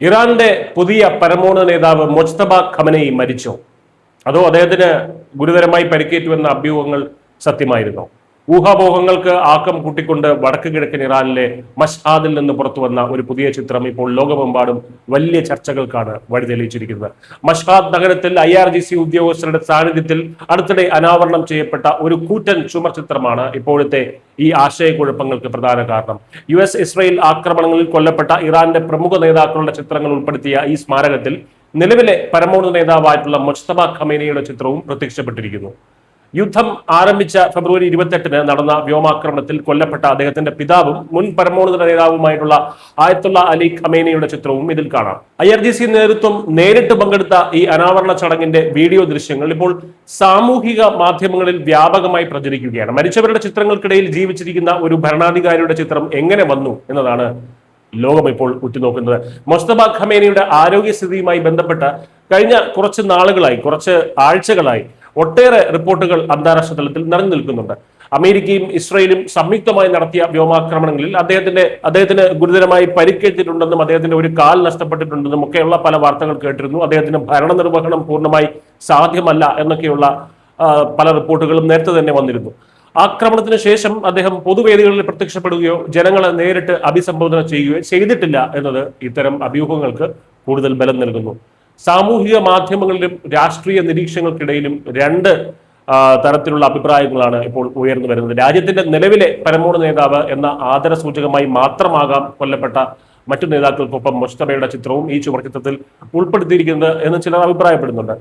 ഇറാന്റെ പുതിയ പരമോന്നത നേതാവ് മൊജ്തബ ഖമനയി മരിച്ചോ? അതോ അദ്ദേഹത്തിന് ഗുരുതരമായി പരിക്കേറ്റുവെന്ന അഭ്യൂഹങ്ങൾ സത്യമായിരുന്നോ? ഊഹാപോഹങ്ങൾക്ക് ആക്കം കൂട്ടിക്കൊണ്ട് വടക്ക് കിഴക്കൻ ഇറാനിലെ മഷ്ഹാദിൽ നിന്ന് പുറത്തുവന്ന ഒരു പുതിയ ചിത്രം ഇപ്പോൾ ലോകമെമ്പാടും വലിയ ചർച്ചകൾക്കാണ് വഴിതെളിയിച്ചിരിക്കുന്നത്. മഷ്ഹാദ് നഗരത്തിൽ IRGC ഉദ്യോഗസ്ഥരുടെ സാന്നിധ്യത്തിൽ അടുത്തിടെ അനാവരണം ചെയ്യപ്പെട്ട ഒരു കൂറ്റൻ ചുമർ ചിത്രമാണ് ഇപ്പോഴത്തെ ഈ ആശയക്കുഴപ്പങ്ങൾക്ക് പ്രധാന കാരണം. US-ഇസ്രായേൽ ആക്രമണങ്ങളിൽ കൊല്ലപ്പെട്ട ഇറാന്റെ പ്രമുഖ നേതാക്കളുടെ ചിത്രങ്ങൾ ഉൾപ്പെടുത്തിയ ഈ സ്മാരകത്തിൽ നിലവിലെ പരമോന്നത നേതാവായിട്ടുള്ള മൊജ്തബ ഖമേനിയുടെ ചിത്രവും പ്രത്യക്ഷപ്പെട്ടിരിക്കുന്നു. യുദ്ധം ആരംഭിച്ച ഫെബ്രുവരി 28-ന് നടന്ന വ്യോമാക്രമണത്തിൽ കൊല്ലപ്പെട്ട അദ്ദേഹത്തിന്റെ പിതാവും മുൻ പരമോന്നത നേതാവുമായിട്ടുള്ള ആയത്തുള്ള അലി ഖമേനിയുടെ ചിത്രവും ഇതിൽ കാണാം. IRGC നേതൃത്വം നേരിട്ട് പങ്കെടുത്ത ഈ അനാവരണ ചടങ്ങിന്റെ വീഡിയോ ദൃശ്യങ്ങൾ ഇപ്പോൾ സാമൂഹിക മാധ്യമങ്ങളിൽ വ്യാപകമായി പ്രചരിക്കുകയാണ്. മരിച്ചവരുടെ ചിത്രങ്ങൾക്കിടയിൽ ജീവിച്ചിരിക്കുന്ന ഒരു ഭരണാധികാരിയുടെ ചിത്രം എങ്ങനെ വന്നു എന്നതാണ് ലോകം ഇപ്പോൾ ഉറ്റുനോക്കുന്നത്. മൊജ്തബ ഖമേനിയുടെ ആരോഗ്യസ്ഥിതിയുമായി ബന്ധപ്പെട്ട് കഴിഞ്ഞ കുറച്ച് നാളുകളായി, കുറച്ച് ആഴ്ചകളായി ഒട്ടേറെ റിപ്പോർട്ടുകൾ അന്താരാഷ്ട്ര തലത്തിൽ നിറഞ്ഞു നിൽക്കുന്നുണ്ട്. അമേരിക്കയും ഇസ്രായേലും സംയുക്തമായി നടത്തിയ വ്യോമാക്രമണങ്ങളിൽ അദ്ദേഹത്തിന് ഗുരുതരമായി പരിക്കേറ്റിട്ടുണ്ടെന്നും അദ്ദേഹത്തിന്റെ ഒരു കാൽ നഷ്ടപ്പെട്ടിട്ടുണ്ടെന്നും ഒക്കെയുള്ള പല വാർത്തകൾ കേട്ടിരുന്നു. അദ്ദേഹത്തിന് ഭരണനിർവഹണം പൂർണ്ണമായി സാധ്യമല്ല എന്നൊക്കെയുള്ള പല റിപ്പോർട്ടുകളും നേരത്തെ തന്നെ വന്നിരുന്നു. ആക്രമണത്തിന് ശേഷം അദ്ദേഹം പൊതുവേദികളിൽ പ്രത്യക്ഷപ്പെടുകയോ ജനങ്ങളെ നേരിട്ട് അഭിസംബോധന ചെയ്യുകയോ ചെയ്തിട്ടില്ല എന്നത് ഇത്തരം അഭ്യൂഹങ്ങൾക്ക് കൂടുതൽ ബലം നൽകുന്നു. സാമൂഹിക മാധ്യമങ്ങളിലും രാഷ്ട്രീയ നിരീക്ഷകർക്കിടയിലും രണ്ട് തരത്തിലുള്ള അഭിപ്രായങ്ങളാണ് ഇപ്പോൾ ഉയർന്നു വരുന്നത്. രാജ്യത്തിന്റെ നിലവിലെ പരമോന്നത നേതാവ് എന്ന ആദരസൂചകമായി മാത്രമാകാം കൊല്ലപ്പെട്ട മറ്റു നേതാക്കൾക്കൊപ്പം മൊജ്തബയുടെ ചിത്രവും ഈ ചുമർചിത്രത്തിൽ ഉൾപ്പെടുത്തിയിരിക്കുന്നത് എന്ന് ചിലർ അഭിപ്രായപ്പെടുന്നുണ്ട്.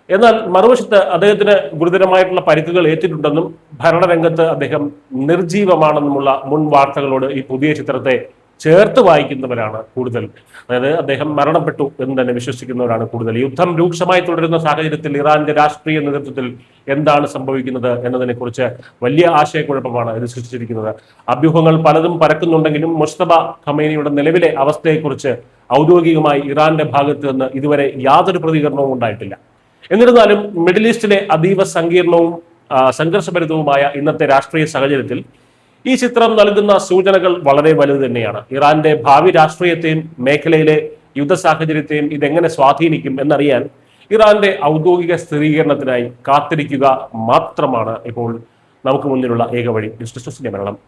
എന്നാൽ മറുവശത്ത് അദ്ദേഹത്തിന് ഗുരുതരമായിട്ടുള്ള പരിക്കുകൾ ഏറ്റിട്ടുണ്ടെന്നും ഭരണരംഗത്ത് അദ്ദേഹം നിർജീവമാണെന്നുമുള്ള മുൻ വാർത്തകളോട് ഈ പുതിയ ചിത്രത്തെ ചേർത്ത് വായിക്കുന്നവരാണ് കൂടുതൽ. അതായത് അദ്ദേഹം മരണപ്പെട്ടു എന്ന് തന്നെ വിശ്വസിക്കുന്നവരാണ് കൂടുതൽ. യുദ്ധം രൂക്ഷമായി തുടരുന്ന സാഹചര്യത്തിൽ ഇറാന്റെ രാഷ്ട്രീയ നേതൃത്വത്തിൽ എന്താണ് സംഭവിക്കുന്നത് എന്നതിനെ കുറിച്ച് വലിയ ആശയക്കുഴപ്പമാണ് ഇത് സൃഷ്ടിച്ചിരിക്കുന്നത്. അഭ്യൂഹങ്ങൾ പലതും പരക്കുന്നുണ്ടെങ്കിലും മൊജ്തബ ഖമേനിയുടെ നിലവിലെ അവസ്ഥയെക്കുറിച്ച് ഔദ്യോഗികമായി ഇറാന്റെ ഭാഗത്ത് നിന്ന് ഇതുവരെ യാതൊരു പ്രതികരണവും ഉണ്ടായിട്ടില്ല. എന്നിരുന്നാലും മിഡിൽ ഈസ്റ്റിലെ അതീവ സങ്കീർണവും സംഘർഷഭരിതവുമായ ഇന്നത്തെ രാഷ്ട്രീയ സാഹചര്യത്തിൽ ഈ ചിത്രം നൽകുന്ന സൂചനകൾ വളരെ വലുത് തന്നെയാണ്. ഇറാന്റെ ഭാവി രാഷ്ട്രീയത്തെയും മേഖലയിലെ യുദ്ധ സാഹചര്യത്തെയും ഇതെങ്ങനെ സ്വാധീനിക്കും എന്നറിയാൻ ഇറാന്റെ ഔദ്യോഗിക സ്ഥിരീകരണത്തിനായി കാത്തിരിക്കുക മാത്രമാണ് ഇപ്പോൾ നമുക്ക് മുന്നിലുള്ള ഏക വഴി. News desk Malayalam.